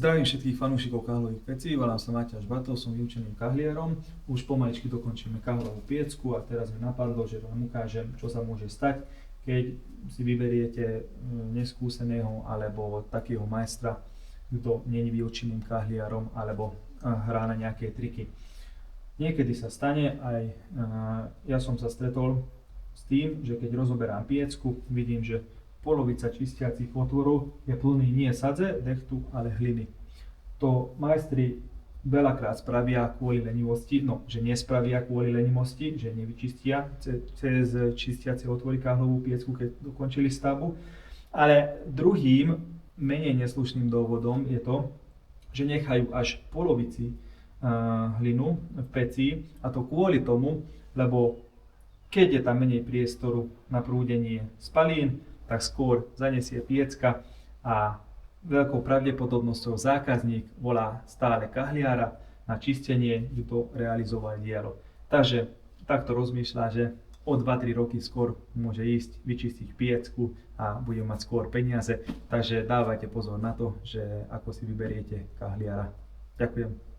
Zdravím všetkých fanúšikov kahlových pecí, volám sa Matúš Batov, som vyučeným kahliarom. Už pomaličky dokončíme kahlovú piecku a teraz mi napadlo, že vám ukážem, čo sa môže stať, keď si vyberiete neskúseného alebo takého majstra, kto není vyučeným kahliarom alebo hrá na nejaké triky. Niekedy sa stane, aj ja som sa stretol s tým, že keď rozoberám piecku, vidím, že polovica čistiacich otvorov je plný nie sadze, dechtu, ale hliny. To majstri veľakrát spravia kvôli lenivosti, že nespravia kvôli lenivosti, že nevyčistia cez čistiace otvory kahlovú piecku, keď dokončili stavbu. Ale druhým, menej neslušným dôvodom je to, že nechajú až polovici hlinu v peci, a to kvôli tomu, lebo keď je tam menej priestoru na prúdenie spalín, tak skôr zanesie piecka a veľkou pravdepodobnosťou zákazník volá stále kahliara na čistenie, kde to realizovať dielo. Takže takto rozmýšľa, že o 2-3 roky skôr môže ísť vyčistiť piecku a bude mať skôr peniaze. Takže dávajte pozor na to, že ako si vyberiete kahliara. Ďakujem.